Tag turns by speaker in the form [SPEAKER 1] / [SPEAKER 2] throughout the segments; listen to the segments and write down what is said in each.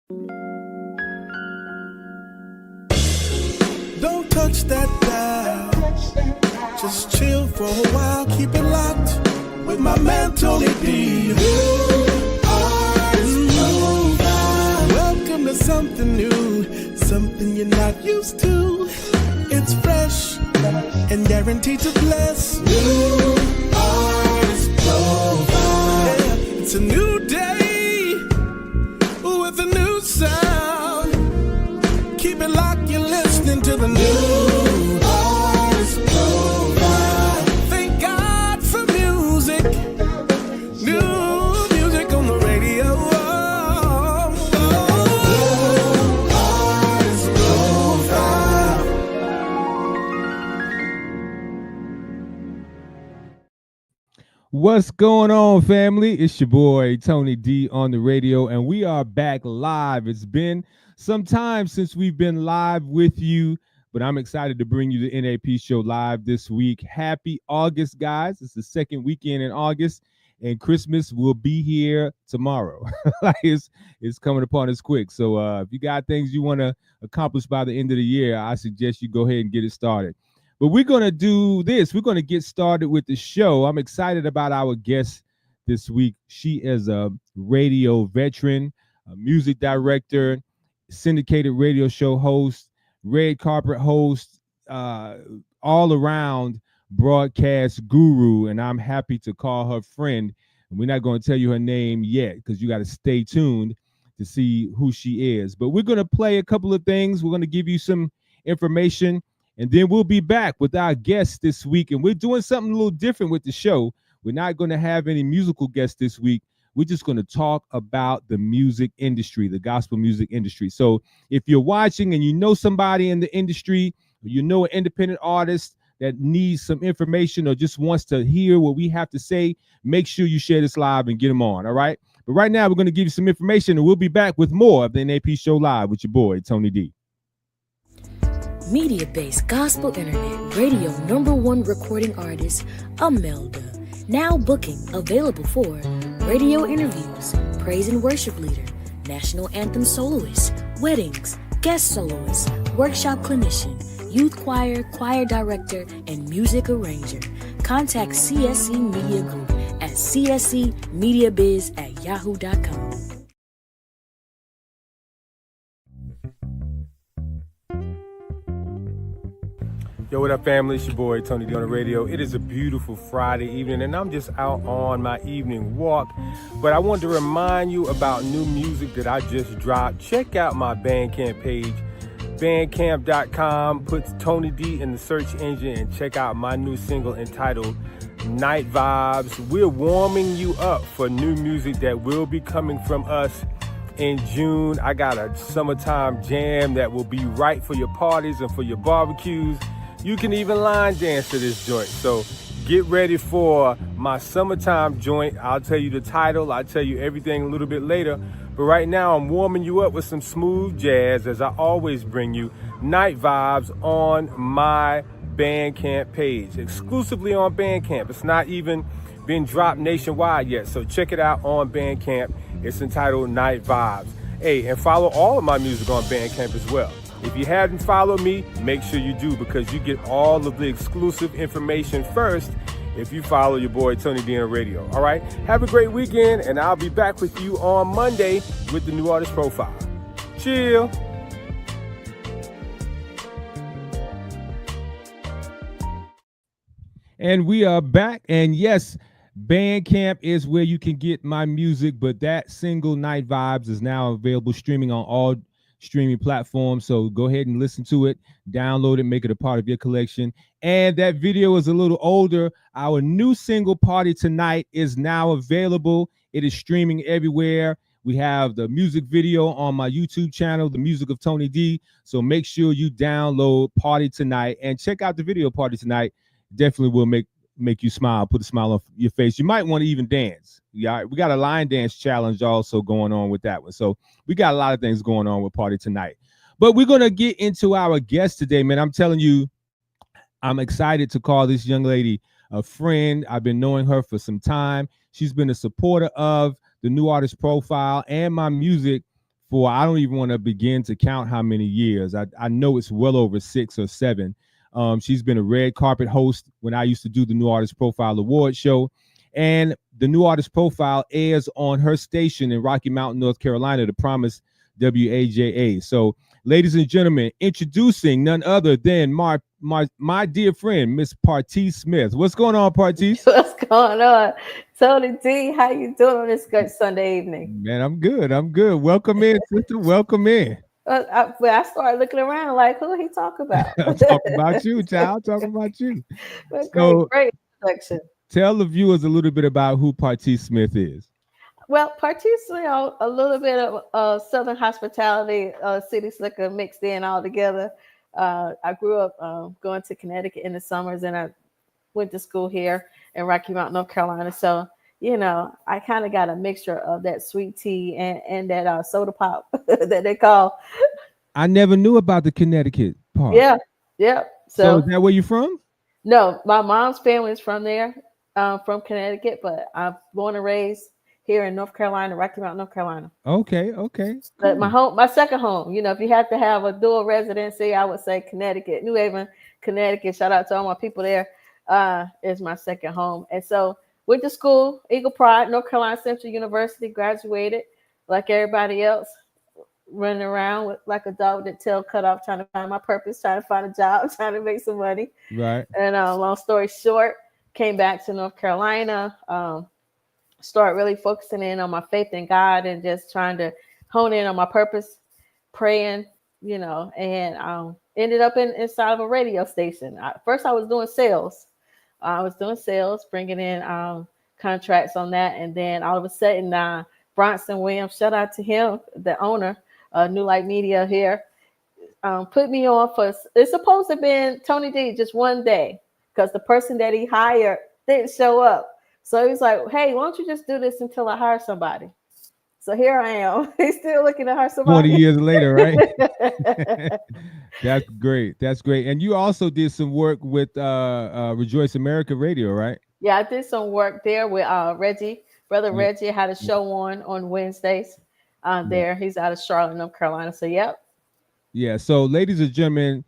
[SPEAKER 1] Don't touch that dial. Just chill for a while. Keep it locked with my man Tony D. Welcome to something new, something you're not used to. It's fresh and guaranteed to bless. New Artist Profile. Yeah, it's a new day with a new sound. Keep it locked, you're listening to the new Artist Profile. Thank God for music. New music on the radio. Artist Profile.
[SPEAKER 2] What's going on, family? It's your boy Tony D on the radio, and we are back live. It's been some time since we've been live with you, but I'm excited to bring you the NAP show live this week. Happy August, guys. It's the second weekend in August, and Christmas will be here tomorrow. it's coming upon us quick. So if you got things you want to accomplish by the end of the year, I suggest you go ahead and get it started. But we're going to do this. We're going to get started with the show. I'm excited about our guest this week. She is a radio veteran, a music director, syndicated radio show host, red carpet host, all around broadcast guru. And I'm happy to call her friend. And we're not going to tell you her name yet because you got to stay tuned to see who she is. But we're going to play a couple of things. We're going to give you some information. And then we'll be back with our guests this week. And we're doing something a little different with the show. We're not going to have any musical guests this week. We're just going to talk about the music industry, the gospel music industry. So if you're watching and you know somebody in the industry, or you know an independent artist that needs some information or just wants to hear what we have to say, make sure you share this live and get them on, all right? But right now, we're going to give you some information, and we'll be back with more of the NAP Show Live with your boy, Tony D.
[SPEAKER 3] Media-based gospel internet radio #1 recording artist Imelda, now booking, available for radio interviews, praise and worship leader, national anthem soloist, weddings, guest soloist, workshop clinician, youth choir, choir director, and music arranger. Contact CSC Media Group at cscmediabiz@yahoo.com.
[SPEAKER 2] Yo, what up, family? It's your boy, Tony D on the radio. It is a beautiful Friday evening, and I'm just out on my evening walk. But I wanted to remind you about new music that I just dropped. Check out my Bandcamp page, bandcamp.com. Put Tony D in the search engine and check out my new single entitled Night Vibes. We're warming you up for new music that will be coming from us in June. I got a summertime jam that will be right for your parties and for your barbecues. You can even line dance to this joint. So get ready for my summertime joint. I'll tell you the title. I'll tell you everything a little bit later. But right now, I'm warming you up with some smooth jazz, as I always bring you Night Vibes on my Bandcamp page, exclusively on Bandcamp. It's not even been dropped nationwide yet. So check it out on Bandcamp. It's entitled Night Vibes. Hey, and follow all of my music on Bandcamp as well. If you haven't followed me, make sure you do, because you get all of the exclusive information first if you follow your boy Tony D on the radio. All right? Have a great weekend, and I'll be back with you on Monday with the New Artist Profile. Chill. And we are back, and yes, Bandcamp is where you can get my music, but that single Night Vibes is now available streaming on all streaming platforms. So go ahead and listen to it, download it, make it a part of your collection. And that video is a little older. Our new single, Party Tonight, is now available. It is streaming everywhere. We have the music video on my YouTube channel, The Music of Tony D. So make sure you download Party Tonight and check out the video Party Tonight. Definitely will make you smile, put a smile on your face. You might want to even dance. Yeah, we got a line dance challenge also going on with that one. So we got a lot of things going on with Party Tonight. But we're going to get into our guest today, man. I'm telling you, I'm excited to call this young lady a friend. I've been knowing her for some time. She's been a supporter of the New Artist Profile and my music for, I don't even want to begin to count how many years. I know it's well over 6 or 7. She's been a red carpet host when I used to do the New Artist Profile Award show. And the New Artist Profile airs on her station in Rocky Mountain, North Carolina, the Promise WAJA. So, ladies and gentlemen, introducing none other than my dear friend, Miss Patrice Smith. What's going on, Patrice?
[SPEAKER 4] What's going on? Tony D, how you doing on this good Sunday evening?
[SPEAKER 2] Man, I'm good. Welcome in, sister. Welcome in.
[SPEAKER 4] I started looking around like, who he talk about?
[SPEAKER 2] I'm talking about you, child. Talking about you.
[SPEAKER 4] Great introduction.
[SPEAKER 2] Tell the viewers a little bit about who Patrice Smith is.
[SPEAKER 4] Well, Patrice, a little bit of Southern hospitality, city slicker mixed in all together. I grew up going to Connecticut in the summers, and I went to school here in Rocky Mountain, North Carolina. So, I kind of got a mixture of that sweet tea and that soda pop that they call.
[SPEAKER 2] I never knew about the Connecticut part.
[SPEAKER 4] Yeah.
[SPEAKER 2] So is that where you're from?
[SPEAKER 4] No, my mom's family is from there, from Connecticut, but I'm born and raised here in North Carolina, Rocky Mountain, North Carolina.
[SPEAKER 2] Okay.
[SPEAKER 4] But my second home, if you have to have a dual residency, I would say Connecticut, New Haven, Connecticut. Shout out to all my people there. Is my second home. And so went to school, Eagle Pride, North Carolina Central University, graduated like everybody else, running around like a dog with the tail cut off, trying to find my purpose, trying to find a job, trying to make some money.
[SPEAKER 2] Right.
[SPEAKER 4] And long story short, came back to North Carolina, start really focusing in on my faith in God and just trying to hone in on my purpose, praying, and ended up inside of a radio station. First, I was doing sales. Bringing in contracts on that. And then all of a sudden, Bronson Williams, shout out to him, the owner, New Light Media here, put me on for, it's supposed to have been Tony D just one day because the person that he hired didn't show up. So he's like, hey, why don't you just do this until I hire somebody? So here I am. He's still looking to hire somebody.
[SPEAKER 2] 20 years later, right? That's great. And you also did some work with Rejoice America Radio, right?
[SPEAKER 4] Yeah, I did some work there with Reggie. Brother Reggie had a show on Wednesdays there. He's out of Charlotte, North Carolina. So, yep.
[SPEAKER 2] Yeah. So, ladies and gentlemen,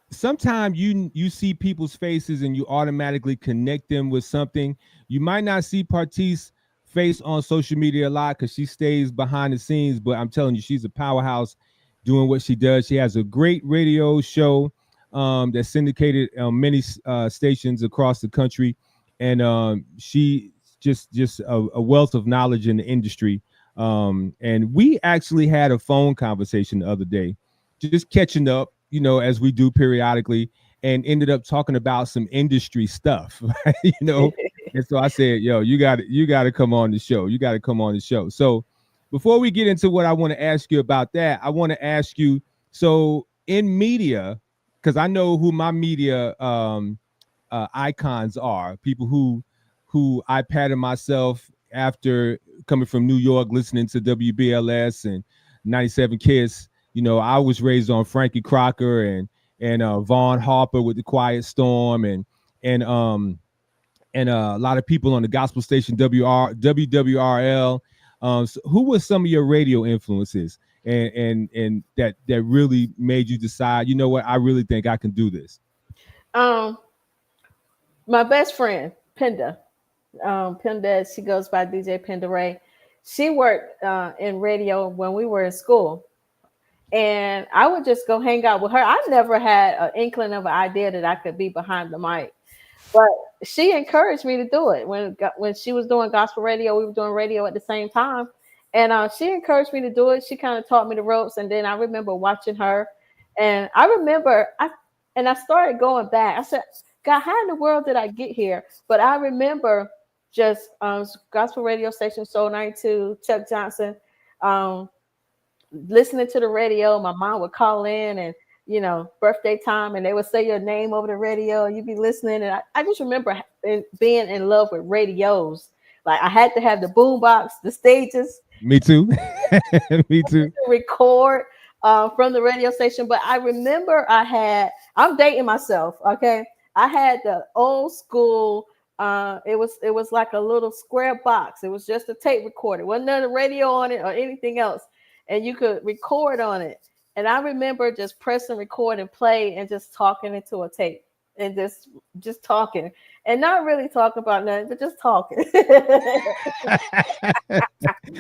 [SPEAKER 2] sometimes you see people's faces and you automatically connect them with something. You might not see Patrice face on social media a lot because she stays behind the scenes, but I'm telling you, she's a powerhouse doing what she does. She has a great radio show that's syndicated on many stations across the country, and she just a wealth of knowledge in the industry. And we actually had a phone conversation the other day, just catching up, as we do periodically, and ended up talking about some industry stuff, right? And so I said, yo, you got to come on the show. So before we get into what I want to ask you about that, I want to ask you, so in media, because I know who my media icons are, people who I pattern myself after coming from New York, listening to WBLS and 97 Kiss. I was raised on Frankie Crocker and Vaughn Harper with The Quiet Storm and a lot of people on the gospel station WWRL. So who were some of your radio influences and that really made you decide, you know what, I really think I can do this?
[SPEAKER 4] My best friend, Penda. Penda, she goes by DJ Penda Ray. She worked in radio when we were in school. And I would just go hang out with her. I never had an inkling of an idea that I could be behind the mic. But she encouraged me to do it. When she was doing gospel radio, we were doing radio at the same time. And she encouraged me to do it. She kind of taught me the ropes. And then I remember watching her. And I remember, I started going back. I said, God, how in the world did I get here? But I remember just gospel radio station, Soul 92, Chuck Johnson, listening to the radio. My mom would call in and, birthday time, and they would say your name over the radio. You'd be listening. And I just remember being in love with radios. Like I had to have the boombox, the stages.
[SPEAKER 2] Me too. Me too.
[SPEAKER 4] Record from the radio station. But I remember I'm dating myself. Okay. I had the old school, it was like a little square box. It was just a tape recorder. Wasn't there a radio on it or anything else. and you could record on it. And I remember just pressing record and play and just talking into a tape and just talking and not really talking about nothing, but just talking.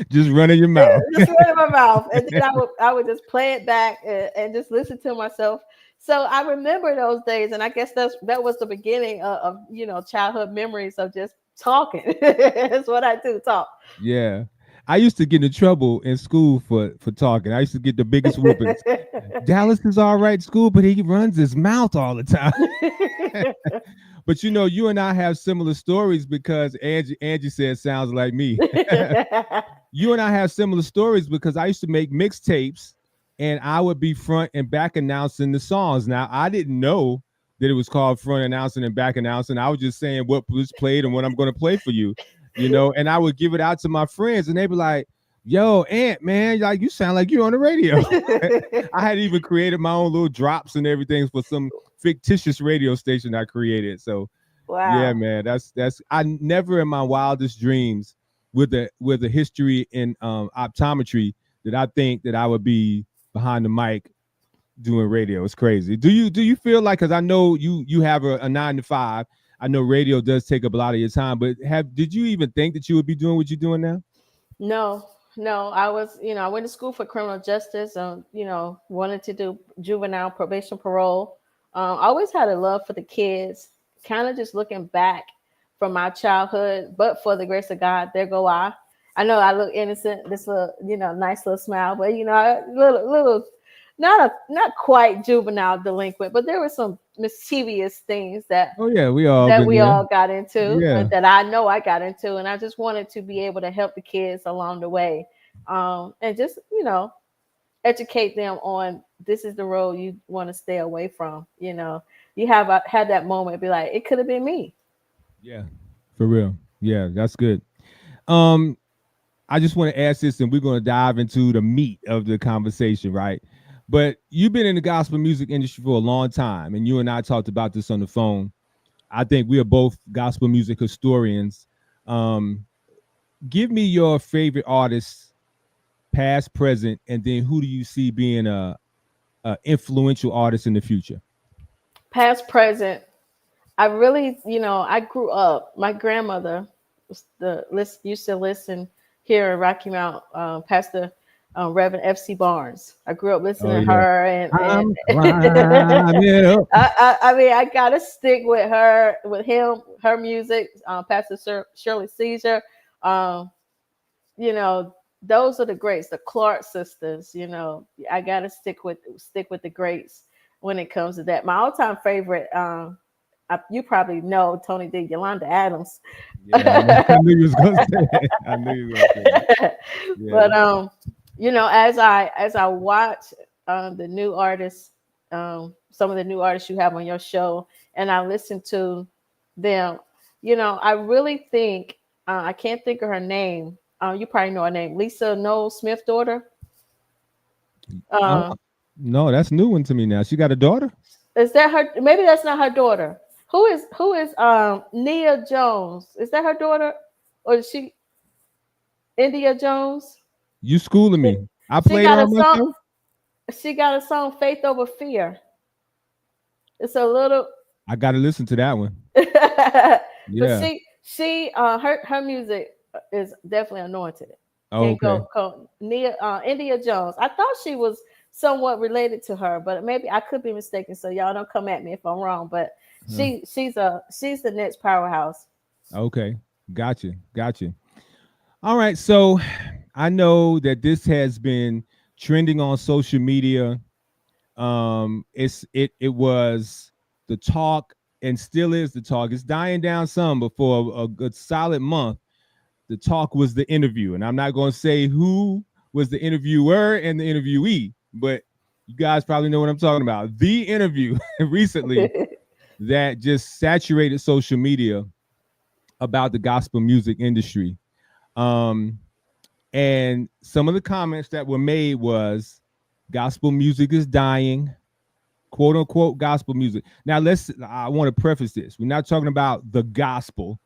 [SPEAKER 2] Just running your mouth.
[SPEAKER 4] Just running my mouth. And then I would just play it back and just listen to myself. So I remember those days, and I guess that was the beginning of childhood memories of just talking. That's what I do, talk.
[SPEAKER 2] Yeah. I used to get in trouble in school for talking. I used to get the biggest whoopings. Dallas is all right at school, but he runs his mouth all the time. But you and I have similar stories because Angie said sounds like me. You and I have similar stories because I used to make mixtapes and I would be front and back announcing the songs. Now, I didn't know that it was called front announcing and back announcing. I was just saying what was played and what I'm going to play for you. And I would give it out to my friends and they'd be like, yo, Aunt, man, like you sound like you're on the radio. I had even created my own little drops and everything for some fictitious radio station I created. So wow. Yeah, man, that's I never in my wildest dreams with the history in optometry that I think that I would be behind the mic doing radio. It's crazy. Do you feel like, because I know you have a 9 to 5. I know radio does take up a lot of your time, but did you even think that you would be doing what you're doing now?
[SPEAKER 4] No. I was, I went to school for criminal justice. Wanted to do juvenile probation parole. I always had a love for the kids. Kind of just looking back from my childhood, but for the grace of God, there go I. I know I look innocent. This little, nice little smile, but little. Not quite juvenile delinquent, but there were some mischievous things that we all got into, that I know I got into, and I just wanted to be able to help the kids along the way, and just educate them on this is the road you want to stay away from. You have had that moment, be like, it could have been me. Yeah,
[SPEAKER 2] for real. Yeah, that's good. I just want to ask this, and we're going to dive into the meat of the conversation, right? But you've been in the gospel music industry for a long time, and you and I talked about this on the phone. I think we are both gospel music historians. Give me your favorite artists, past, present, and then who do you see being a influential artist in the future?
[SPEAKER 4] Past, present. I really, I grew up. My grandmother used to listen here in Rocky Mount, Pastor Reverend F.C. Barnes. I grew up listening to her, and I mean, I gotta stick with her, with him, her music. Pastor Shirley Caesar. Those are the greats, the Clark sisters. I gotta stick with the greats when it comes to that. My all-time favorite, you probably know Tony D. Yolanda Adams.
[SPEAKER 2] Yeah, I knew you was gonna say that.
[SPEAKER 4] But as I watch the new artists, some of the new artists you have on your show, and I listen to them, I really think I can't think of her name. You probably know her name, Lisa Noel Smith's daughter.
[SPEAKER 2] No, that's a new one to me now. She got a daughter?
[SPEAKER 4] Is that her? Maybe that's not her daughter. Who is Nia Jones? Is that her daughter, or is she India Jones?
[SPEAKER 2] You schooling me. I played on my show.
[SPEAKER 4] She got a song, Faith Over Fear. It's a little.
[SPEAKER 2] I got to listen to that one.
[SPEAKER 4] Yeah. But she her music is definitely anointed.
[SPEAKER 2] Okay.
[SPEAKER 4] India Jones. I thought she was somewhat related to her, but maybe I could be mistaken. So y'all don't come at me if I'm wrong. But she's the next powerhouse. Okay,
[SPEAKER 2] gotcha. All right, so I know that this has been trending on social media. It was the talk and still is the talk. It's dying down some, but for a good solid month, the talk was the interview. And I'm not going to say who was the interviewer and the interviewee, but you guys probably know what I'm talking about. The interview recently that just saturated social media about the gospel music industry. And some of the comments that were made was gospel music is dying, quote unquote gospel music. Now I want to preface this. We're not talking about the gospel,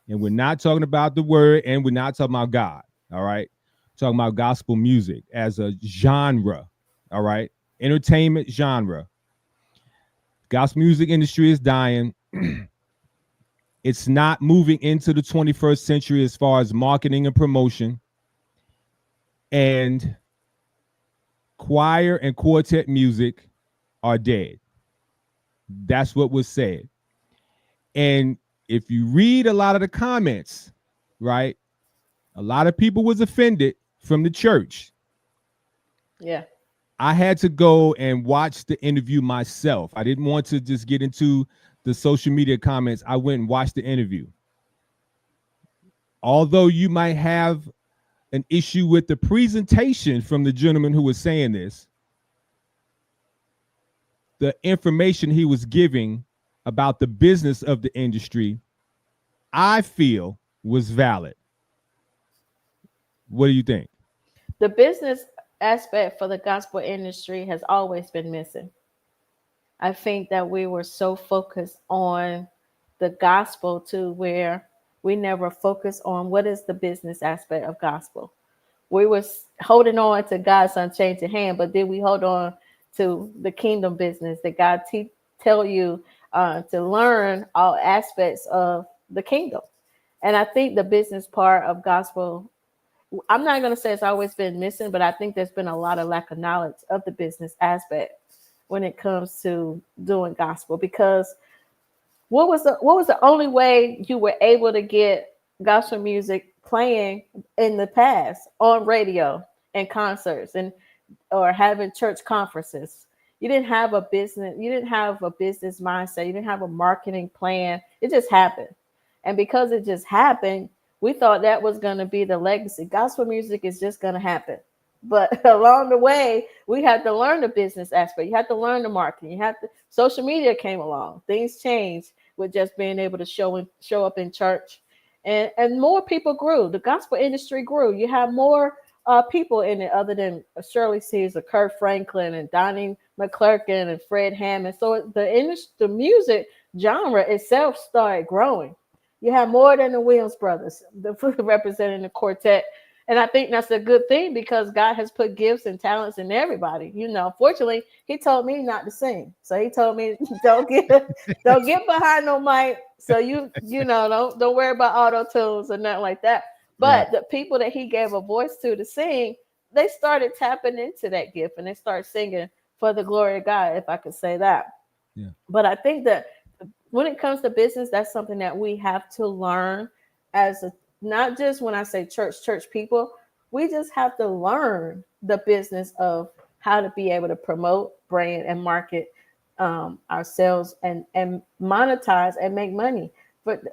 [SPEAKER 2] and we're not talking about the word, and we're not talking about God. All right. talking about gospel music as a genre. All right, entertainment genre. Gospel music industry is dying. It's not moving into the 21st century as far as marketing and promotion. And choir and quartet music are dead. That's what was said. And if you read a lot of the comments, right, a lot of people was offended from the church.
[SPEAKER 4] Yeah.
[SPEAKER 2] I had to go and watch the interview myself. I didn't want to just get into the social media comments. I went and watched the interview. Although you might have an issue with the presentation from the gentleman who was saying this, the information he was giving about the business of the industry, I feel was valid. What do you think?
[SPEAKER 4] The business aspect for the gospel industry has always been missing. I think that we were so focused on the gospel to where we never focused on what is the business aspect of gospel. We were holding on to God's unchanging hand, but then we hold on to the kingdom business that God tell you to learn all aspects of the kingdom. And I think the business part of gospel, I'm not going to say it's always been missing, but I think there's been a lot of lack of knowledge of the business aspect when it comes to doing gospel. Because what was the only way you were able to get gospel music playing in the past on radio and concerts and or having church conferences? You didn't have a business mindset. You didn't have a marketing plan. It just happened. And because it just happened, we thought that was going to be the legacy. Gospel music is just going to happen. But along the way, we had to learn the business aspect. You had to learn the marketing. Social media came along. Things changed with just being able to show up in church. And more people grew. The gospel industry grew. You have more people in it other than Shirley Caesar, Kurt Franklin, and Donnie McClurkin, and Fred Hammond. So the music genre itself started growing. You have more than the Williams brothers representing the quartet. And I think that's a good thing because God has put gifts and talents in everybody. Fortunately, he told me not to sing. So he told me don't get behind no mic. So don't worry about auto tunes or nothing like that. But the people that he gave a voice to sing, they started tapping into that gift and they started singing for the glory of God, if I could say that.
[SPEAKER 2] Yeah.
[SPEAKER 4] But I think that when it comes to business, that's something that we have to learn not just when I say church people, we just have to learn the business of how to be able to promote, brand, and market ourselves and monetize and make money.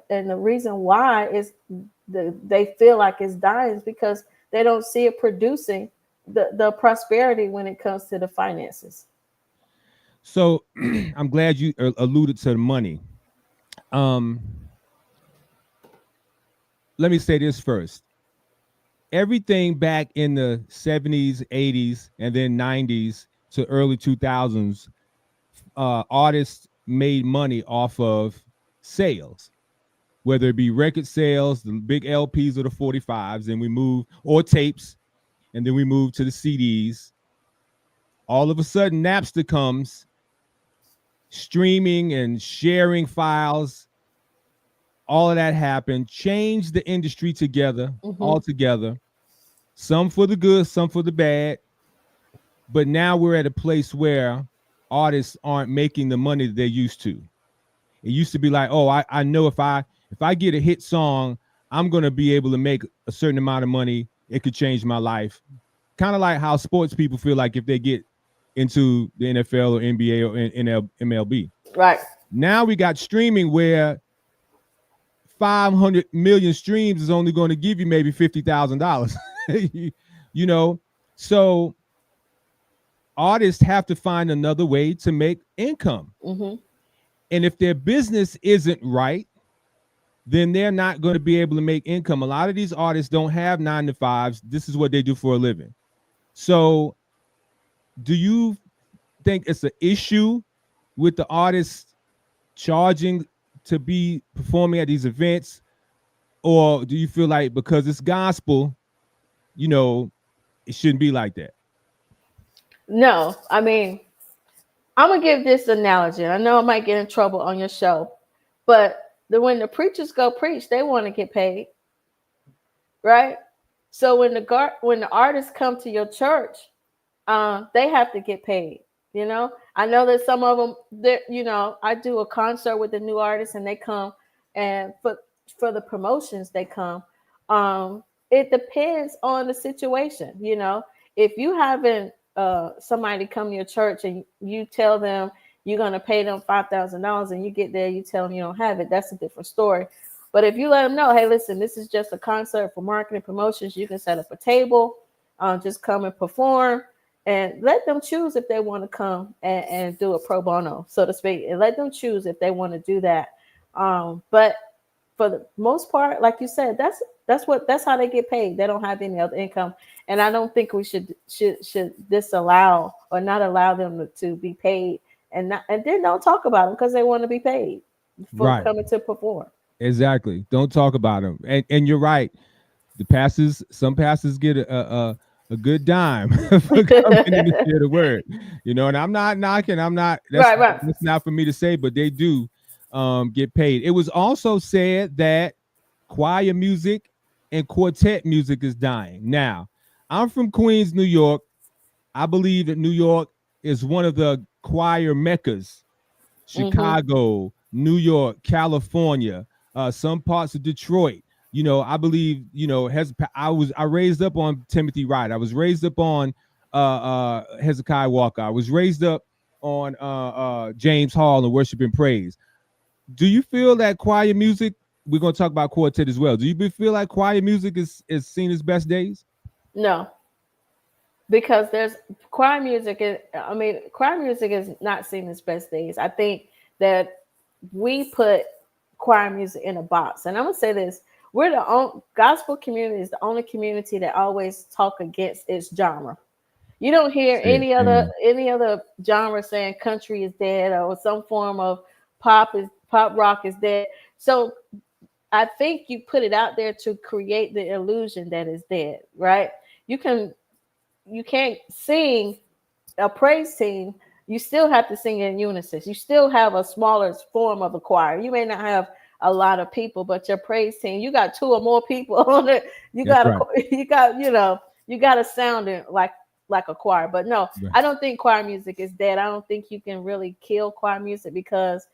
[SPEAKER 4] And the reason why is they feel like it's dying is because they don't see it producing the prosperity when it comes to the finances.
[SPEAKER 2] So I'm glad you alluded to the money. Let me say this first. Everything back in the 70s, 80s, and then 90s to early 2000s, artists made money off of sales, whether it be record sales, the big LPs or the 45s, and we move, or tapes, and then we move to the CDs. All of a sudden, Napster comes, streaming and sharing files. All of that happened, changed the industry altogether. Some for the good, some for the bad. But now we're at a place where artists aren't making the money that they used to. It used to be like, oh, I know if I get a hit song, I'm going to be able to make a certain amount of money. It could change my life. Kind of like how sports people feel like if they get into the NFL or NBA or MLB.
[SPEAKER 4] Right. Now
[SPEAKER 2] we got streaming where 500 million streams is only going to give you maybe $50,000. So artists have to find another way to make income.
[SPEAKER 4] Mm-hmm.
[SPEAKER 2] And if their business isn't right, then they're not going to be able to make income. A lot of these artists don't have 9-to-5s. This is what they do for a living. So do you think it's an issue with the artists charging to be performing at these events? Or do you feel like because it's gospel, it shouldn't be like that.
[SPEAKER 4] No, I mean, I'm gonna give this analogy. I know I might get in trouble on your show, but when the preachers go preach, they want to get paid, right? So when the artists come to your church, they have to get paid. You know, I know that some of them, that I do a concert with the new artists, and they come, and for the promotions they come. It depends on the situation. You know, if you haven't somebody come to your church and you tell them you're going to pay them $5,000, and you get there, you tell them you don't have it, that's a different story. But if you let them know, hey, listen, this is just a concert for marketing promotions, you can set up a table, just come and perform, and let them choose if they want to come and do a pro bono, so to speak, and let them choose if they want to do that. But for the most part, like you said, that's how they get paid. They don't have any other income, and I don't think we should disallow or not allow them to be paid, and then don't talk about them because they want to be paid for coming to perform.
[SPEAKER 2] Exactly. Don't talk about them. And you're right. Some pastors get a good dime for coming in to share the word, and I'm not knocking. That's not for me to say, but they do get paid. It was also said that choir music and quartet music is dying. Now, I'm from Queens, New York. I believe that New York is one of the choir meccas. Chicago, New York, California, some parts of Detroit. I believe, I raised up on Timothy Wright. I was raised up on Hezekiah Walker. I was raised up on James Hall and Worship and Praise. Do you feel that choir music, we're going to talk about quartet as well, do you feel like choir music is seen its best days?
[SPEAKER 4] No, because choir music is not seen its best days. I think that we put choir music in a box. And I'm going to say this, gospel community is the only community that always talk against its genre. You don't hear any other genre saying country is dead or some form of pop rock is dead. So I think you put it out there to create the illusion that it's dead, right? You can't sing a praise team. You still have to sing in unison. You still have a smaller form of a choir. You may not have a lot of people, but your praise team, you got 2 or more people on it. You got to sound it like a choir. But no, I don't think choir music is dead. I don't think you can really kill choir music because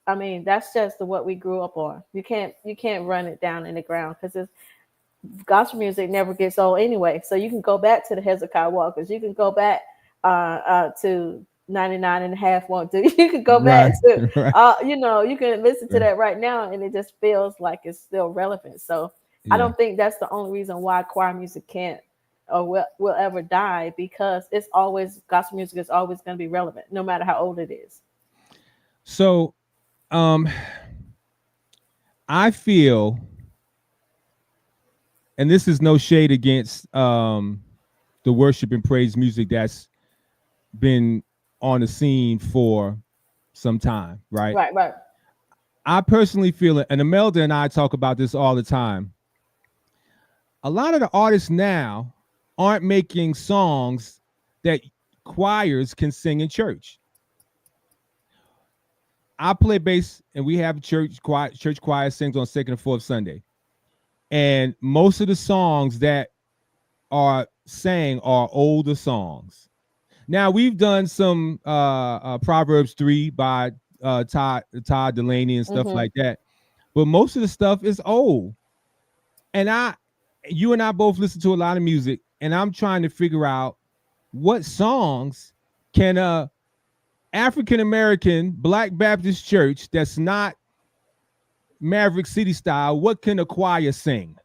[SPEAKER 4] that's just what we grew up on. You can't run it down in the ground because gospel music never gets old anyway. So you can go back to the Hezekiah Walkers. You can go back to 99.5 won't do. You can go back to, you can listen to that right now, and it just feels like it's still relevant. So I don't think that's the only reason why choir music can't or will ever die, because gospel music is always going to be relevant, no matter how old it is.
[SPEAKER 2] So, I feel, and this is no shade against the worship and praise music that's been on the scene for some time, right?
[SPEAKER 4] Right.
[SPEAKER 2] I personally feel it, and Imelda and I talk about this all the time. A lot of the artists now aren't making songs that choirs can sing in church. I play bass, and we have church choir sings on second and fourth Sunday. And most of the songs that are sang are older songs. Now, we've done some Proverbs 3 by Todd Delaney and stuff like that. But most of the stuff is old. And you and I both listen to a lot of music, and I'm trying to figure out what songs can a African-American Black Baptist church that's not Maverick City style, what can a choir sing?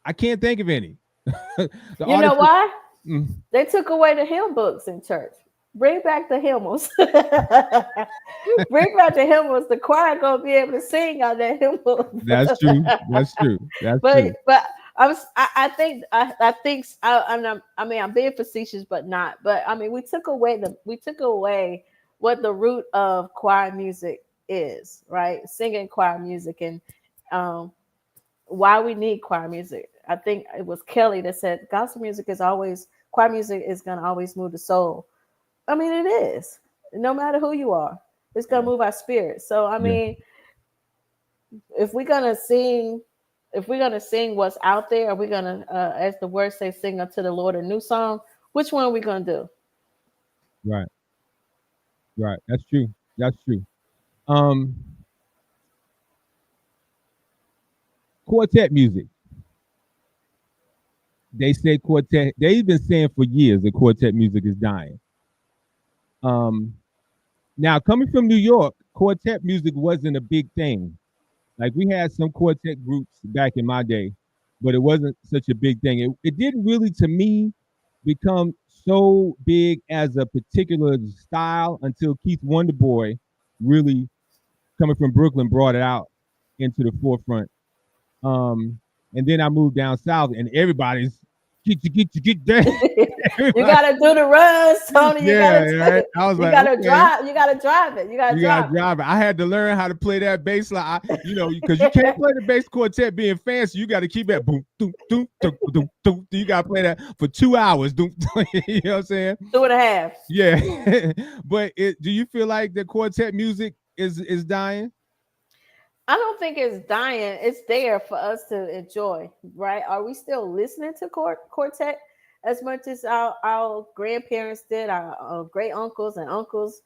[SPEAKER 2] I can't think of any.
[SPEAKER 4] You know why? They took away the hymn books in church. Bring back the hymnals. Bring back the hymnals. The choir gonna be able to sing on that hymn book.
[SPEAKER 2] That's true.
[SPEAKER 4] But I think I'm being facetious, but not. But we took away what the root of choir music is, right? Singing choir music, and why we need choir music. I think it was Kelly that said gospel music is always, choir music is going to always move the soul. I mean, it is. No matter who you are, it's going to move our spirit. So, I mean, if we're going to sing what's out there, are we going to, as the word says, sing unto the Lord a new song? Which one are we going to do?
[SPEAKER 2] Right. Right. That's true. Quartet music. They say quartet. They've been saying for years that quartet music is dying. Now coming from New York, quartet music wasn't a big thing. Like we had some quartet groups back in my day, but it wasn't such a big thing. It didn't really, to me, become so big as a particular style until Keith Wonderboy really, coming from Brooklyn, brought it out into the forefront. And then I moved down south, and everybody's get down.
[SPEAKER 4] You gotta do the runs, Tony. You gotta drive. You gotta drive it. You gotta drive it.
[SPEAKER 2] I had to learn how to play that bass line. Because you can't play the bass quartet being fancy. You got to keep that boom, doom, doom, doom, doom, doom. You got to play that for 2 hours. Doom, you know what I'm saying?
[SPEAKER 4] 2.5.
[SPEAKER 2] Yeah. But do you feel like the quartet music is dying?
[SPEAKER 4] I don't think it's dying. It's there for us to enjoy, right? Are we still listening to quartet as much as our grandparents did, our great uncles and uncles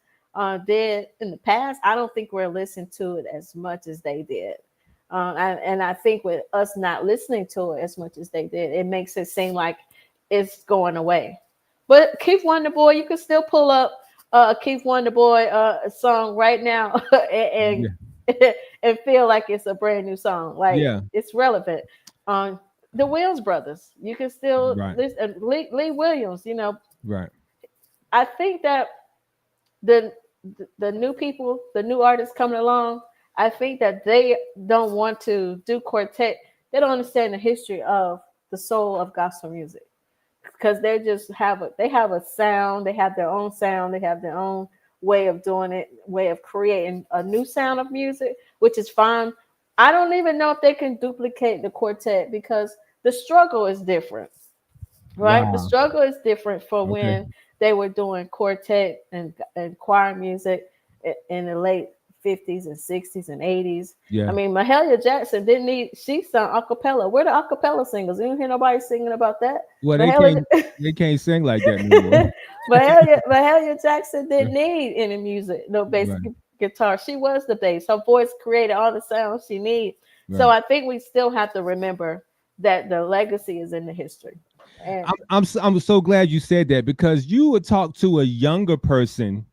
[SPEAKER 4] did in the past? I don't think we're listening to it as much as they did. And I think with us not listening to it as much as they did, it makes it seem like it's going away. But Keith Wonderboy, you can still pull up a Keith Wonderboy song right now and and feel like it's a brand new song. Like it's relevant. The Williams brothers, you can still listen. Lee Williams,
[SPEAKER 2] Right.
[SPEAKER 4] I think that the new people, the new artists coming along, I think that they don't want to do quartet. They don't understand the history of the soul of gospel music, because they just have a sound. They have their own sound. They have their own way of doing it, way of creating a new sound of music, which is fine. I don't even know if they can duplicate the quartet because the struggle is different, right? Wow. The struggle is different for when they were doing quartet and choir music in the late 50s and 60s and 80s. Yeah. I mean, Mahalia Jackson she sung a cappella. Where the a cappella singers? You don't hear nobody singing about that.
[SPEAKER 2] Well, they can't sing like that anymore.
[SPEAKER 4] Mahalia Jackson didn't need any music, no bass guitar. She was the bass. Her voice created all the sounds she needed. Right. So I think we still have to remember that the legacy is in the history. And
[SPEAKER 2] I'm so glad you said that, because you would talk to a younger person,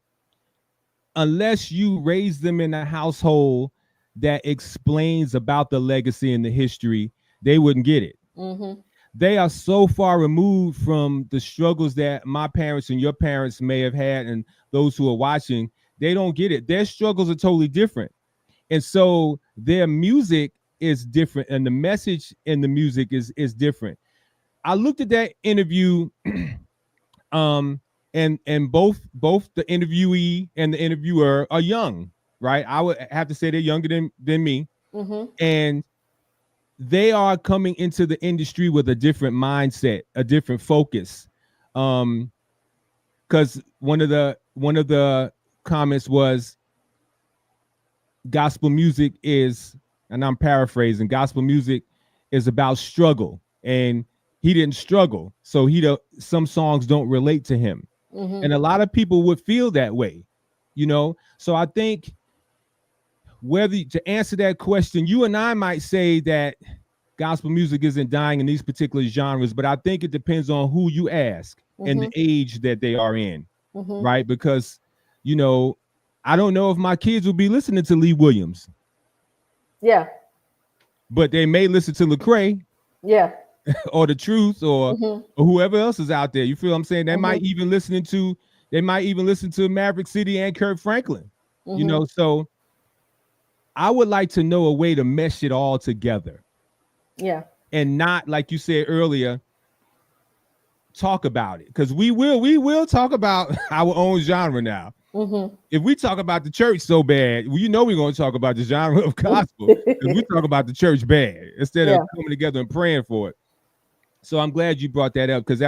[SPEAKER 2] unless you raise them in a household that explains about the legacy and the history, they wouldn't get it. Mm-hmm. They are so far removed from the struggles that my parents and your parents may have had, and those who are watching, they don't get it. Their struggles are totally different. And so their music is different, and the message in the music is different. I looked at that interview, and both the interviewee and the interviewer are young, right? I would have to say they're younger than me. Mm-hmm. And they are coming into the industry with a different mindset, a different focus. Because one of the comments was, gospel music is, and I'm paraphrasing, gospel music is about struggle, and he didn't struggle, so some songs don't relate to him. Mm-hmm. And a lot of people would feel that way, so I think, to answer that question, you and I might say that gospel music isn't dying in these particular genres, but I think it depends on who you ask and the age that they are in, right? Because, I don't know if my kids will be listening to Lee Williams. Yeah. But they may listen to Lecrae. Yeah. Or The Truth, or whoever else is out there. You feel what I'm saying? They might even listen to Maverick City and Kirk Franklin. So I would like to know a way to mesh it all together. Yeah. And not, like you said earlier, talk about it. Because we will talk about our own genre now. Mm-hmm. If we talk about the church so bad, we're going to talk about the genre of gospel. If we talk about the church bad, instead of coming together and praying for it. So I'm glad you brought that up, because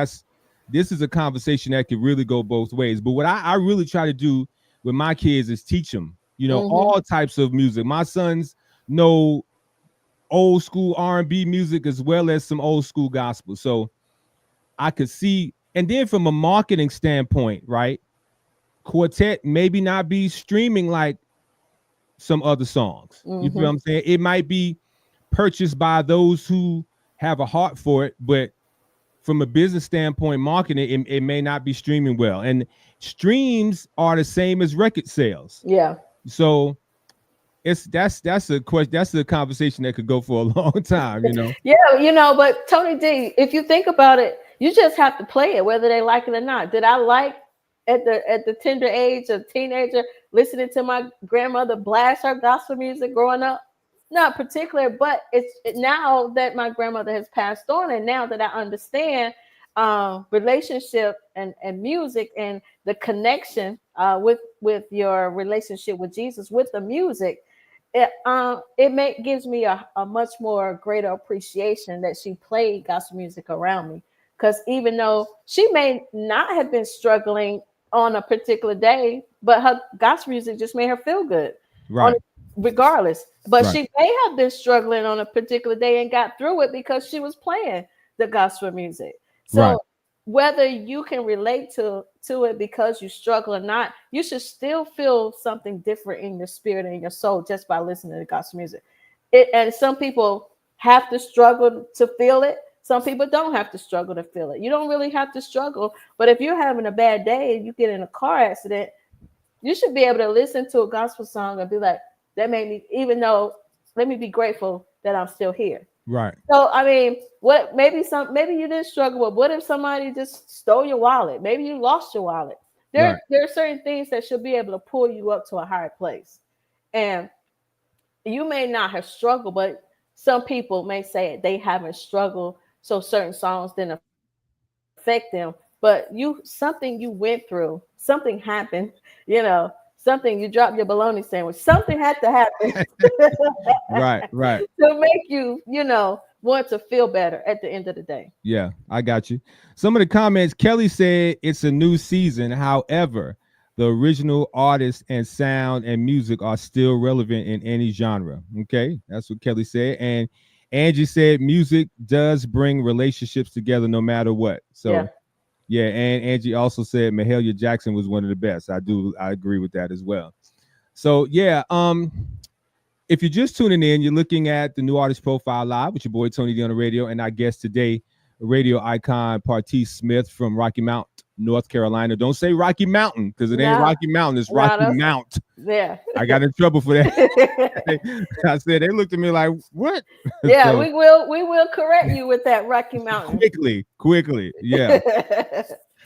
[SPEAKER 2] this is a conversation that could really go both ways. But what I really try to do with my kids is teach them, all types of music. My sons know old school R&B music as well as some old school gospel. So I could see, and then from a marketing standpoint, right? Quartet maybe not be streaming like some other songs. You feel what I'm saying? It might be purchased by those who have a heart for it, but from a business standpoint, marketing, it may not be streaming well. And streams are the same as record sales.
[SPEAKER 4] Yeah.
[SPEAKER 2] So that's a question. That's a conversation that could go for a long time,
[SPEAKER 4] Yeah, but Tony D, if you think about it, you just have to play it, whether they like it or not. Did I like at the tender age of teenager listening to my grandmother blast her gospel music growing up? Not particular, but now that my grandmother has passed on, and now that I understand relationship and music and the connection with your relationship with Jesus with the music, it gives me a much more greater appreciation that she played gospel music around me. Because even though she may not have been struggling on a particular day, but her gospel music just made her feel good,
[SPEAKER 2] right?
[SPEAKER 4] Regardless. But she may have been struggling on a particular day and got through it because she was playing the gospel music. So whether you can relate to it because you struggle or not, you should still feel something different in your spirit and your soul just by listening to gospel music. And some people have to struggle to feel it. Some people don't have to struggle to feel it. You don't really have to struggle. But if you're having a bad day and you get in a car accident, you should be able to listen to a gospel song and be like, that made me, let me be grateful that I'm still here.
[SPEAKER 2] Right.
[SPEAKER 4] So, I mean, maybe you didn't struggle, but what if somebody just stole your wallet? Maybe you lost your wallet. There are certain things that should be able to pull you up to a higher place. And you may not have struggled, but some people may say they haven't struggled, so certain songs didn't affect them. But something you went through, something happened, something, you dropped your bologna sandwich, something had to happen.
[SPEAKER 2] Right.
[SPEAKER 4] To make you, want to feel better at the end of the day.
[SPEAKER 2] Yeah, I got you. Some of the comments, Kelly said it's a new season. However, the original artists and sound and music are still relevant in any genre. Okay, that's what Kelly said. And Angee said music does bring relationships together no matter what. So yeah, and Angee also said Mahalia Jackson was one of the best. I agree with that as well. So yeah, if you're just tuning in, you're looking at the New Artist Profile Live with your boy Tony D on the radio, and our guest today, radio icon Patrice Smith from Rocky Mount, North Carolina. Don't say Rocky Mountain, because it ain't Rocky Mountain, it's Rocky Mount.
[SPEAKER 4] Yeah.
[SPEAKER 2] I got in trouble for that. I said, they looked at me like, what?
[SPEAKER 4] Yeah, so, we will correct you with that Rocky Mountain.
[SPEAKER 2] Quickly. Yeah.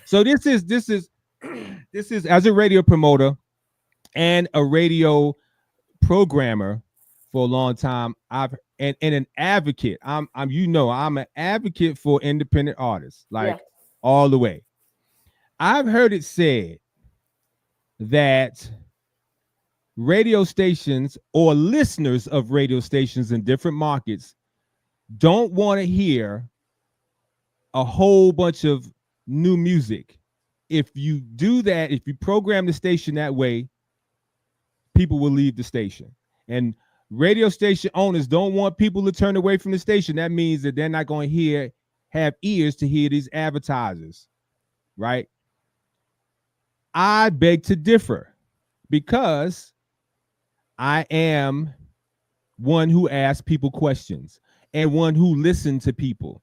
[SPEAKER 2] So this is as a radio promoter and a radio programmer for a long time, and an advocate. I'm an advocate for independent artists, all the way. I've heard it said that radio stations or listeners of radio stations in different markets don't want to hear a whole bunch of new music. If you do that, if you program the station that way, people will leave the station. And radio station owners don't want people to turn away from the station. That means that they're not going to have ears to hear these advertisers, right? I beg to differ, because I am one who asks people questions and one who listens to people.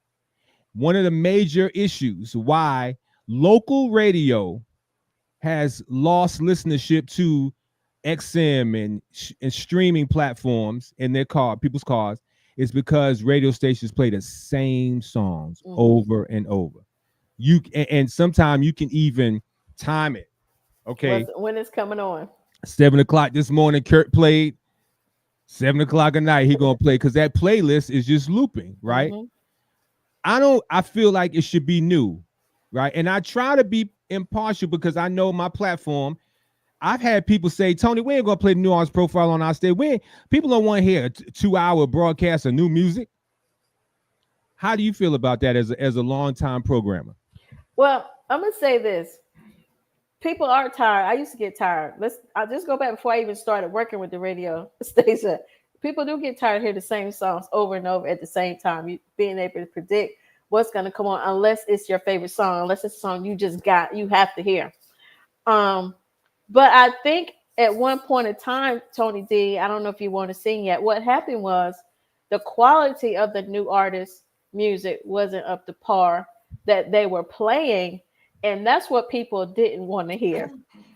[SPEAKER 2] One of the major issues why local radio has lost listenership to XM and streaming platforms in people's cars is because radio stations play the same songs over and over. And sometimes you can even time it. Okay,
[SPEAKER 4] when it's coming on.
[SPEAKER 2] 7:00 this morning, Kurt played. 7:00 at night, he gonna play, because that playlist is just looping, right? I feel like it should be new, right? And I try to be impartial because I know my platform. I've had people say, Tony, we ain't gonna play the New Artist Profile on our stage. People don't want to hear a 2-hour broadcast of new music. How do you feel about that as a longtime programmer?
[SPEAKER 4] Well, I'm gonna say this. People are tired. I used to get tired. I'll just go back before I even started working with the radio station. People do get tired of hearing the same songs over and over at the same time. You being able to predict what's going to come on, unless it's your favorite song, unless it's a song you have to hear. But I think at one point in time, Tony D, I don't know if you want to sing yet. What happened was the quality of the new artist music wasn't up to par that they were playing. And that's what people didn't want to hear.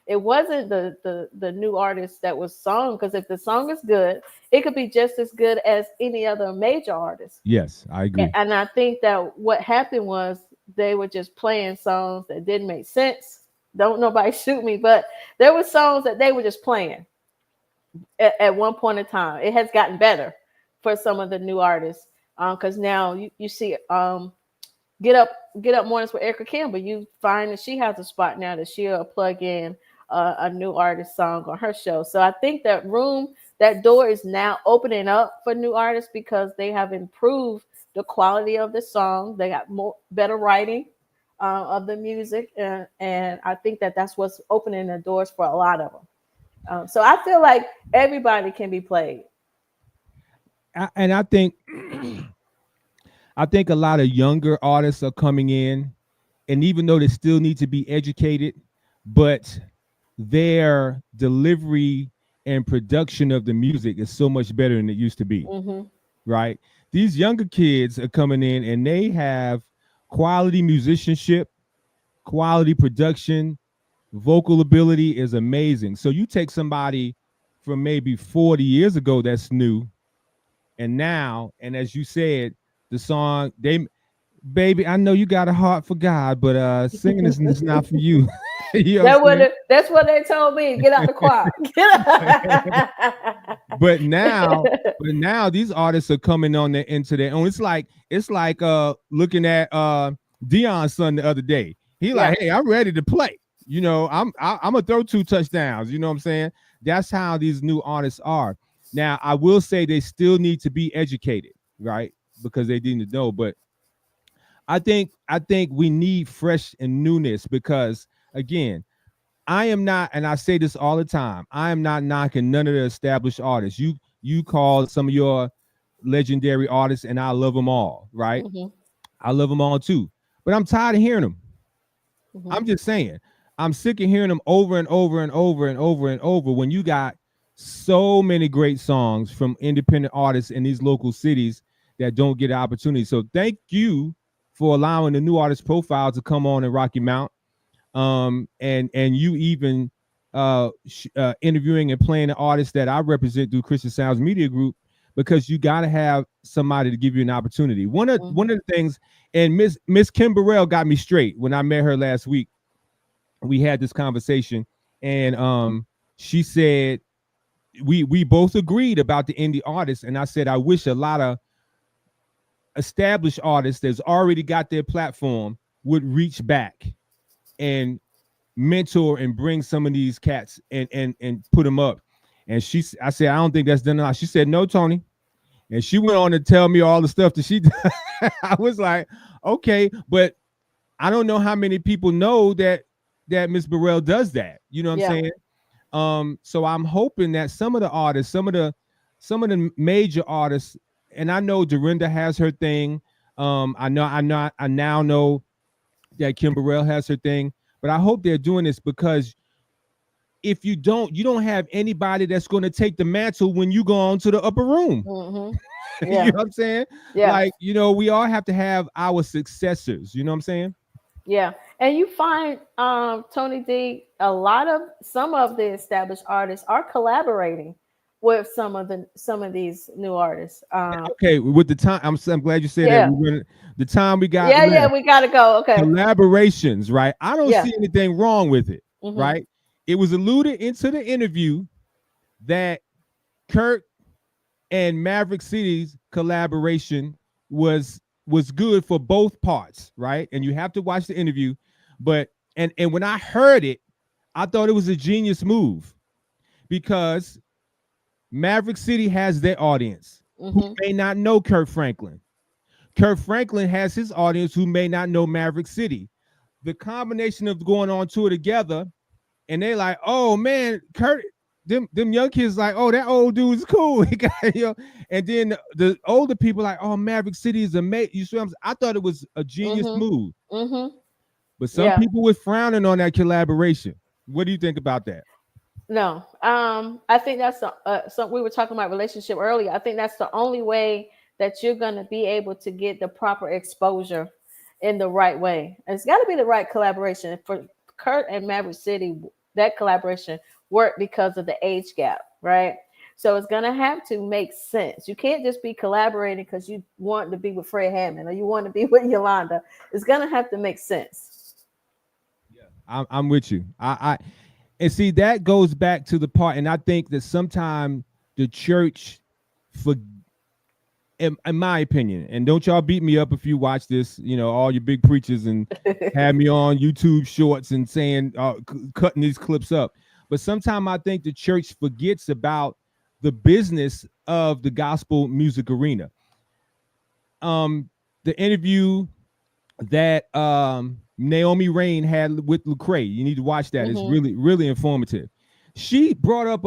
[SPEAKER 4] It wasn't the new artist that was sung, because if the song is good, it could be just as good as any other major artist.
[SPEAKER 2] Yes, I agree.
[SPEAKER 4] And I think that what happened was they were just playing songs that didn't make sense. Don't nobody shoot me, but there were songs that they were just playing at one point in time. It has gotten better for some of the new artists, because now you see Get Up Mornings with Erica Campbell. You find that she has a spot now that she'll plug in a new artist song on her show. So I think that door is now opening up for new artists because they have improved the quality of the song. They got better writing of the music, and I think that's what's opening the doors for a lot of them. So I feel like everybody can be played.
[SPEAKER 2] And I think a lot of younger artists are coming in, and even though they still need to be educated, but their delivery and production of the music is so much better than it used to be.
[SPEAKER 4] Mm-hmm.
[SPEAKER 2] Right? These younger kids are coming in and they have quality musicianship, quality production, vocal ability is amazing. So you take somebody from maybe 40 years ago that's new, and now, and as you said, the song, baby, I know you got a heart for God, but singing is not for you. You know
[SPEAKER 4] that's what they told me. Get out the choir.
[SPEAKER 2] But now these artists are coming into their own. It's like looking at Dion's son the other day. He like, hey, I'm ready to play. You know, I'm gonna throw 2 touchdowns. You know what I'm saying? That's how these new artists are. Now, I will say they still need to be educated, right? Because they didn't know. But I think we need fresh and newness, because again, I am not, and I say this all the time, I am not knocking none of the established artists. You call some of your legendary artists, and I love them all, right? Mm-hmm. I love them all too. But I'm tired of hearing them. Mm-hmm. I'm just saying, I'm sick of hearing them over and over and over and over and over when you got so many great songs from independent artists in these local cities that don't get an opportunity. So thank you for allowing the New Artist Profile to come on in Rocky Mount. And you even interviewing and playing the artists that I represent through Christian Sounds Media Group, because you got to have somebody to give you an opportunity. One of the things, and Miss Kim Burrell got me straight when I met her last week. We had this conversation, and she said we both agreed about the indie artists, and I said I wish a lot of established artists that's already got their platform would reach back and mentor and bring some of these cats and put them up. And I said, I don't think that's done enough. She said, no, Tony. And she went on to tell me all the stuff that she did. I was like, okay, but I don't know how many people know that Miss Burrell does that. You know what I'm saying? So I'm hoping that some of the artists, some of the major artists, and I know Dorinda has her thing. I now know that Kim Burrell has her thing, but I hope they're doing this, because if you don't have anybody that's going to take the mantle when you go on to the upper room. Mm-hmm. Yeah. You know what I'm saying? Yeah. Like, you know, we all have to have our successors. You know what I'm saying? Yeah.
[SPEAKER 4] And you find, Tony D, some of the established artists are collaborating with some of these new artists.
[SPEAKER 2] Okay, with the time, I'm glad you said that. The time we got.
[SPEAKER 4] Yeah, we gotta go. Okay.
[SPEAKER 2] Collaborations, right? I don't see anything wrong with it, right? It was alluded into the interview that Kirk and Maverick City's collaboration was good for both parts, right? And you have to watch the interview. But and when I heard it, I thought it was a genius move, because Maverick City has their audience who may not know Kirk Franklin. Kirk Franklin has his audience who may not know Maverick City. The combination of going on tour together, and they like, oh man, Kurt, them young kids like, oh, that old dude's cool. He got, and then the older people like, oh, Maverick City is amazing. You see what I'm saying? I thought it was a genius move. But some people were frowning on that collaboration. What do you think about that?
[SPEAKER 4] No, I think that's we were talking about relationship earlier. I think that's the only way that you're going to be able to get the proper exposure in the right way. And it's got to be the right collaboration. For Kurt and Maverick City, that collaboration worked because of the age gap, right? So it's going to have to make sense. You can't just be collaborating because you want to be with Fred Hammond or you want to be with Yolanda. It's going to have to make sense.
[SPEAKER 2] Yeah, I'm with you. And see, that goes back to the part, and I think that sometimes the church, in my opinion, and don't y'all beat me up if you watch this, all your big preachers and have me on YouTube shorts and saying, cutting these clips up. But sometimes I think the church forgets about the business of the gospel music arena. The interview that Naomi Rain had with Lecrae, you need to watch that. It's really, really informative. She brought up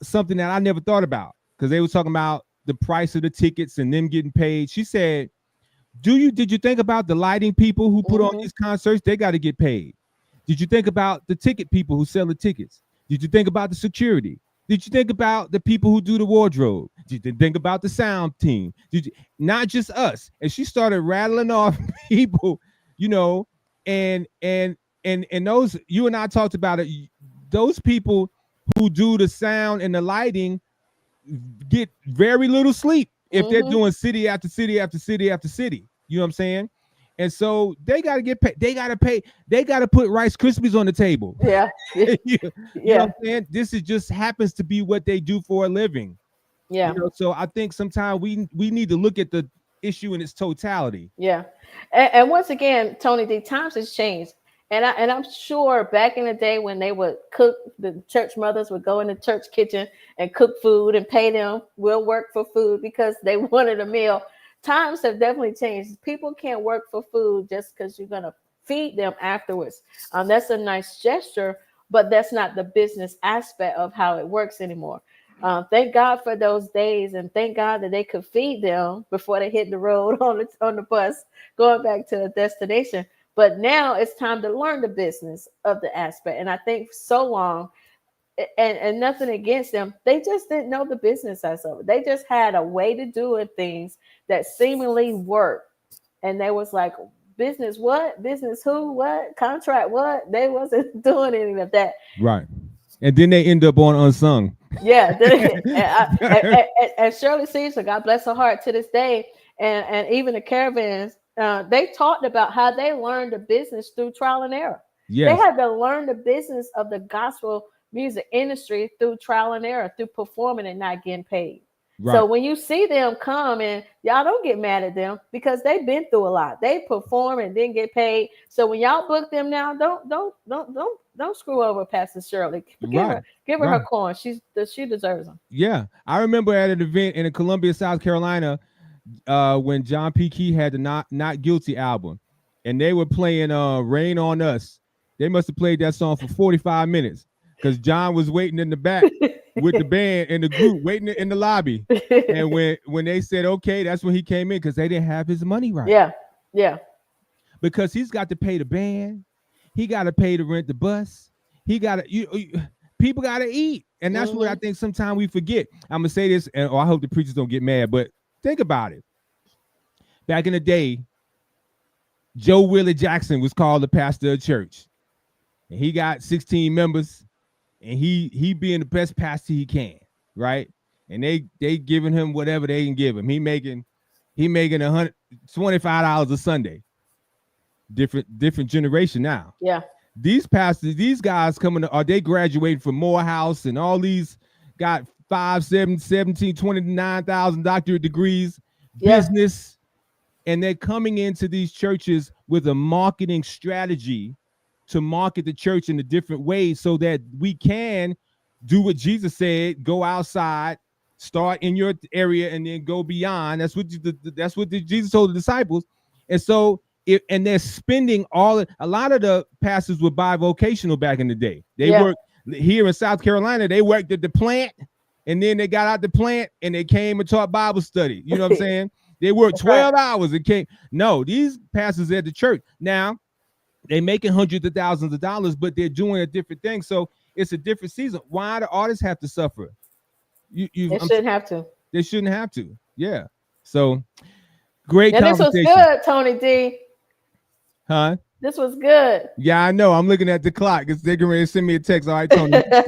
[SPEAKER 2] something that I never thought about, because they were talking about the price of the tickets and them getting paid. She said, did you think about the lighting people who put on these concerts? They got to get paid. Did you think about the ticket people who sell the tickets? Did you think about the security? Did you think about the people who do the wardrobe? Did you think about the sound team? Not just us? And she started rattling off people, and those, you and I talked about it. Those people who do the sound and the lighting get very little sleep if they're doing city after city after city after city. You know what I'm saying? And so they got to get paid. They got to pay. They got to put Rice Krispies on the table. Yeah. You know what I'm saying? This is just happens to be what they do for a living. Yeah. So I think sometimes we need to look at the issue in its totality.
[SPEAKER 4] Yeah. And once again, Tony, the times has changed. And I'm sure back in the day when they would cook, the church mothers would go in the church kitchen and cook food and pay them, we'll work for food because they wanted a meal. Times have definitely changed. People can't work for food just because you're going to feed them afterwards. That's a nice gesture, but that's not the business aspect of how it works anymore. Thank God for those days, and thank God that they could feed them before they hit the road on the bus going back to the destination. But now it's time to learn the business of the aspect. And I think so long, and nothing against them, they just didn't know the business as of it. They just had a way to do things that seemingly worked. And they was like, business what? Business who? What? Contract what? They wasn't doing any of that.
[SPEAKER 2] Right. And then they end up on Unsung.
[SPEAKER 4] Yeah. And Shirley Caesar, God bless her heart, to this day, and even the Caravans, they talked about how they learned the business through trial and error. Yes. They had to learn the business of the gospel music industry through trial and error, through performing and not getting paid. Right. So when you see them come, and y'all don't get mad at them because they've been through a lot. They perform and didn't get paid. So when y'all book them now, don't screw over Pastor Shirley. Give her her coin. She deserves them. Yeah,
[SPEAKER 2] I remember at an event in Columbia, South Carolina, when John P. Key had the Not Guilty album, and they were playing Rain on Us. They must have played that song for 45 minutes because John was waiting in the back with the band and the group waiting in the lobby. And when they said okay, that's when he came in, because they didn't have his money right.
[SPEAKER 4] Yeah.
[SPEAKER 2] Because he's got to pay the band, he got to pay to rent the bus, he got to people got to eat, and that's what I think sometimes we forget. I'm gonna say this, and I hope the preachers don't get mad, but think about it. Back in the day, Joe Willie Jackson was called the pastor of church, and he got 16 members, and he being the best pastor he can, right? And they giving him whatever they can give him. He making $125 a Sunday. Different generation now.
[SPEAKER 4] Yeah.
[SPEAKER 2] These pastors, these guys they graduating from Morehouse, and all these got 5, 7, 17, 29,000 doctorate degrees, business, and they're coming into these churches with a marketing strategy to market the church in a different way so that we can do what Jesus said, go outside Start in your area and then go beyond. That's what Jesus told the disciples. And so and they're spending a lot of the pastors were bivocational back in the day. They worked here in South Carolina, they worked at the plant, and then they got out the plant and they came and taught Bible study. You know what I'm saying? They worked 12 hours and came. No, these pastors at the church now, they're making hundreds of thousands of dollars, but they're doing a different thing. So it's a different season. Why do artists have to suffer?
[SPEAKER 4] They shouldn't have to.
[SPEAKER 2] They shouldn't have to. Yeah. So great
[SPEAKER 4] conversation. This was good, Tony D.
[SPEAKER 2] Huh?
[SPEAKER 4] This was good.
[SPEAKER 2] Yeah, I know. I'm looking at the clock. They're getting ready to send me a text. All right, Tony. We could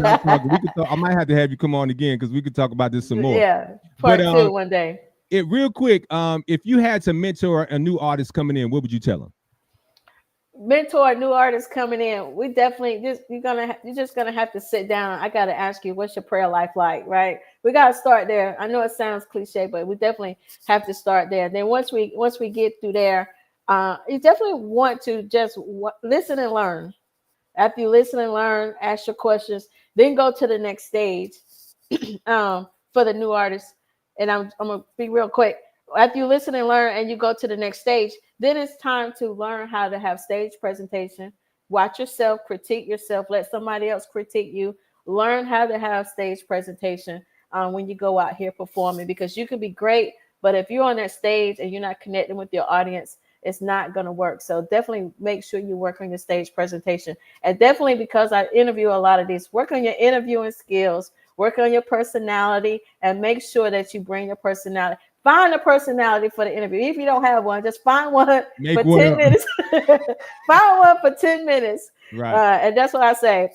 [SPEAKER 2] talk. I might have to have you come on again because we could talk about this some more.
[SPEAKER 4] Yeah, part 2 one day.
[SPEAKER 2] Real quick. If you had to mentor a new artist coming in, what would you tell them?
[SPEAKER 4] Mentor a new artist coming in. We definitely you're just gonna have to sit down. I gotta ask you, what's your prayer life like, right? We gotta start there. I know it sounds cliche, but we definitely have to start there. Then once we get through there, you definitely want to just listen and learn. After you listen and learn, ask your questions, then go to the next stage for the new artist. And I'm gonna be real quick. After you listen and learn and you go to the next stage, then it's time to learn how to have stage presentation. Watch yourself, critique yourself, let somebody else critique you. Learn how to have stage presentation when you go out here performing, because you can be great, but if you're on that stage and you're not connecting with your audience, it's not going to work. So definitely make sure you work on your stage presentation. And definitely, because I interview a lot of these, work on your interviewing skills, work on your personality, and make sure that you bring your personality. Find a personality for the interview. If you don't have one, just find one for 10 minutes. Find one for 10 minutes.
[SPEAKER 2] Right.
[SPEAKER 4] And that's what I say.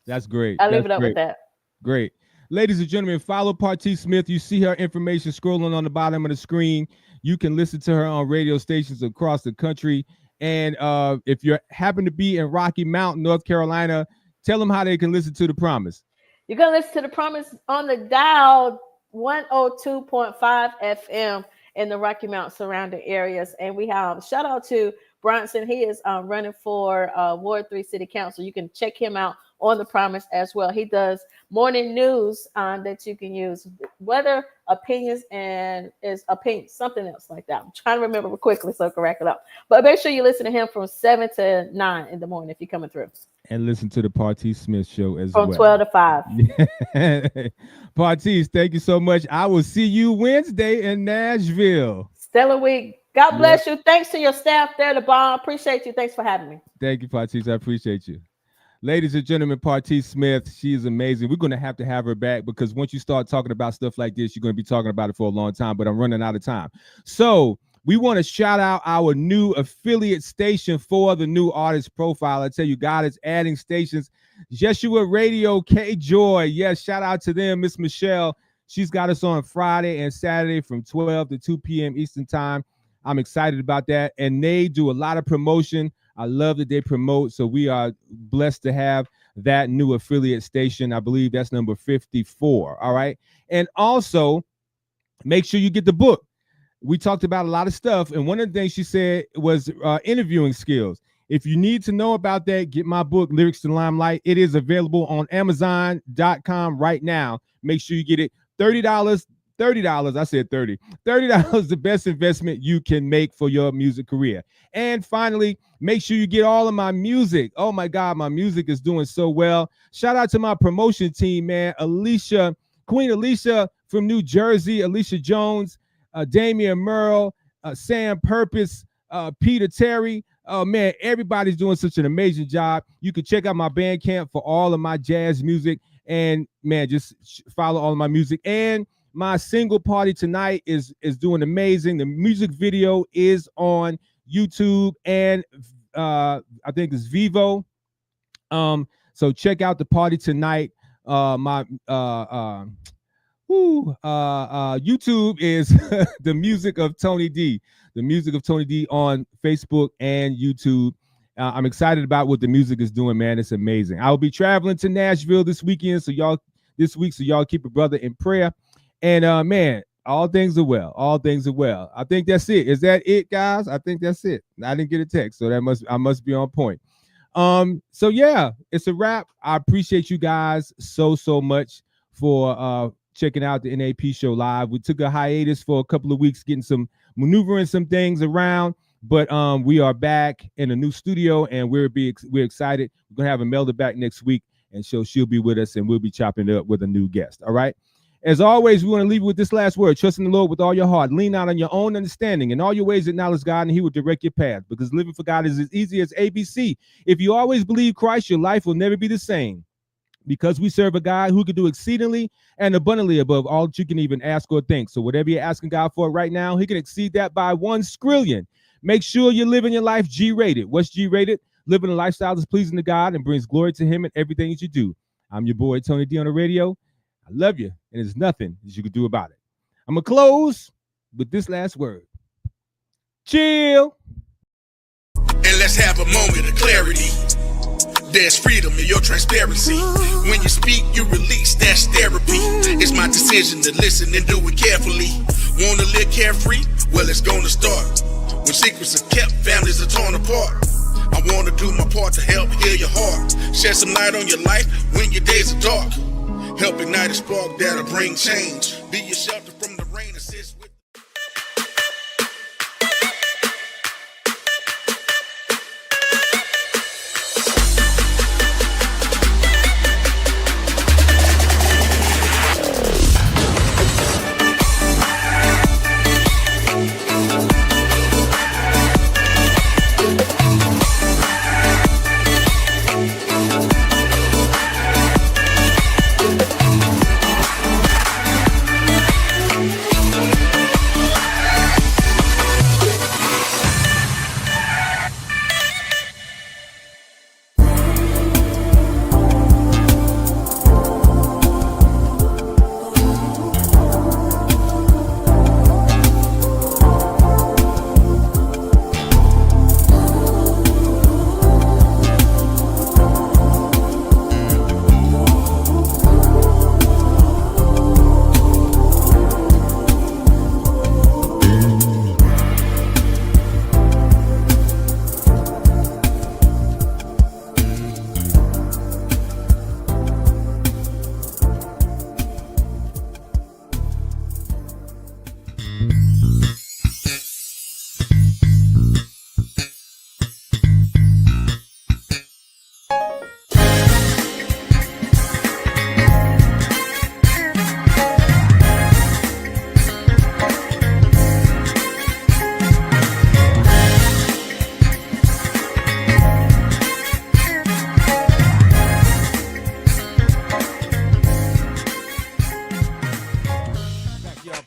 [SPEAKER 2] That's great.
[SPEAKER 4] I leave it up with that.
[SPEAKER 2] Great. Ladies and gentlemen, follow Patrice Smith. You see her information scrolling on the bottom of the screen. You can listen to her on radio stations across the country. And if you happen to be in Rocky Mount, North Carolina, tell them how they can listen to The Promise.
[SPEAKER 4] You can listen to The Promise on the dial 102.5 FM in the Rocky Mount surrounding areas. And we have shout out to Bronson. He is running for Ward 3 City Council. You can check him out on The Promise as well. He does morning news that you can use, weather, opinions, and is opinion, something else like that. I'm trying to remember quickly so I can rack it up. But make sure you listen to him from 7 to 9 in the morning if you're coming through.
[SPEAKER 2] And listen to the Patrice Smith show as well.
[SPEAKER 4] From 12 to 5.
[SPEAKER 2] Patrice, thank you so much. I will see you Wednesday in Nashville.
[SPEAKER 4] Stellar week. God bless you. Thanks to your staff there, the bomb. Appreciate you. Thanks for having me.
[SPEAKER 2] Thank you, Patrice. I appreciate you. Ladies and gentlemen, Patrice Smith, she is amazing. We're going to have her back because once you start talking about stuff like this, you're going to be talking about it for a long time, but I'm running out of time. So we want to shout out our new affiliate station for the new artist profile. I tell you, God is adding stations. Jeshua Radio, K-Joy. Yes, shout out to them. Miss Michelle, she's got us on Friday and Saturday from 12 to 2 p.m. Eastern time. I'm excited about that. And they do a lot of promotion. I love that they promote. So we are blessed to have that new affiliate station. I believe that's number 54. All right. And also make sure you get the book. We talked about a lot of stuff. And one of the things she said was interviewing skills. If you need to know about that, get my book, Lyrics to Limelight. It is available on Amazon.com right now. Make sure you get it. $30. I said 30. $30, the best investment you can make for your music career. And finally, make sure you get all of my music. Oh my God, my music is doing so well. Shout out to my promotion team, man. Alicia, Queen Alicia from New Jersey, Alicia Jones, Damian Merle, Sam Purpose, Peter Terry. Oh man, everybody's doing such an amazing job. You can check out my Bandcamp for all of my jazz music. And man, just follow all of my music. And my single Party Tonight is doing amazing. The music video is on YouTube and I think it's Vivo. So check out the Party Tonight. My YouTube is the music of Tony D. The music of Tony D on Facebook and YouTube. I'm excited about what the music is doing, man. It's amazing. I will be traveling to Nashville this weekend, so y'all keep a brother in prayer. And man, all things are well. All things are well. I think that's it. Is that it, guys? I think that's it. I didn't get a text, so I must be on point. So yeah, it's a wrap. I appreciate you guys so much for checking out the NAP show live. We took a hiatus for a couple of weeks, maneuvering some things around, but we are back in a new studio, and we're excited. We're gonna have Imelda back next week, and she'll be with us, and we'll be chopping it up with a new guest. All right. As always, we want to leave you with this last word: trust in the Lord with all your heart. Lean out on your own understanding. In all your ways, acknowledge God, and He will direct your path. Because living for God is as easy as ABC. If you always believe Christ, your life will never be the same. Because we serve a God who can do exceedingly and abundantly above all that you can even ask or think. So whatever you're asking God for right now, He can exceed that by 1 skrillion. Make sure you're living your life G-rated. What's G-rated? Living a lifestyle that's pleasing to God and brings glory to Him in everything that you do. I'm your boy, Tony D on the radio. I love you, and there's nothing that you can do about it. I'm going to close with this last word. Chill.
[SPEAKER 5] And let's have a moment of clarity. There's freedom in your transparency. When you speak, you release. That's therapy. It's my decision to listen and do it carefully. Want to live carefree? Well, it's going to start. When secrets are kept, families are torn apart. I want to do my part to help heal your heart. Shed some light on your life when your days are dark. Help ignite a spark that'll bring change. Be your shelter from the rain. Assist with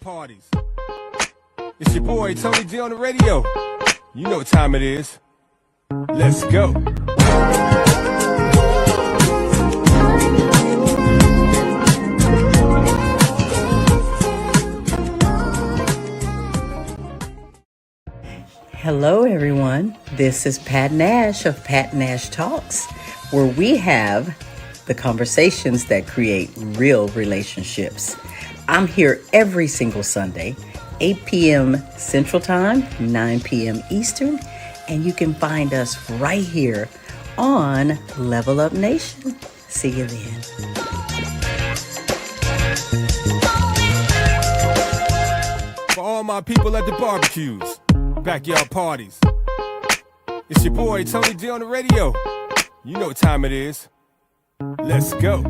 [SPEAKER 2] parties. It's your boy, Tony D on the radio. You know what time it is. Let's go.
[SPEAKER 6] Hello, everyone. This is Pat Nash of Pat Nash Talks, where we have the conversations that create real relationships. I'm here every single Sunday, 8 p.m. Central Time, 9 p.m. Eastern, and you can find us right here on Level Up Nation. See you then.
[SPEAKER 2] For all my people at the barbecues, backyard parties, it's your boy Tony D on the radio. You know what time it is. Let's go.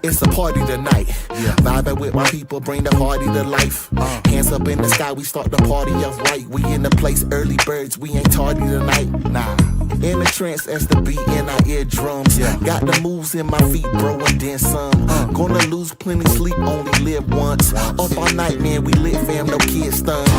[SPEAKER 7] It's a party tonight. Vibing with my people, bring the party to life. Hands up in the sky, we start the party off right. We in the place, early birds, we ain't tardy tonight. Nah. In the trance as the beat in our eardrums. Got the moves in my feet, bro, and then some. Gonna lose plenty sleep, only live once. Up all night, man, we lit, fam, no kid stunts.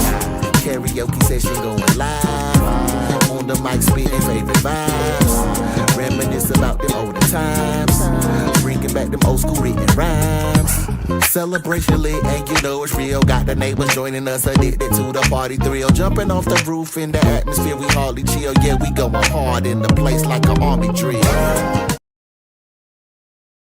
[SPEAKER 7] Karaoke session going live. On the mic, spitting favorite vibes. Reminisce about them older times. Bringing bringing back them old school written rhymes. Celebration lit and you know it's real. Got the neighbors joining us, addicted to the party thrill. Jumping off the roof in the atmosphere, we hardly chill. Yeah, we going hard in the place like an army drill.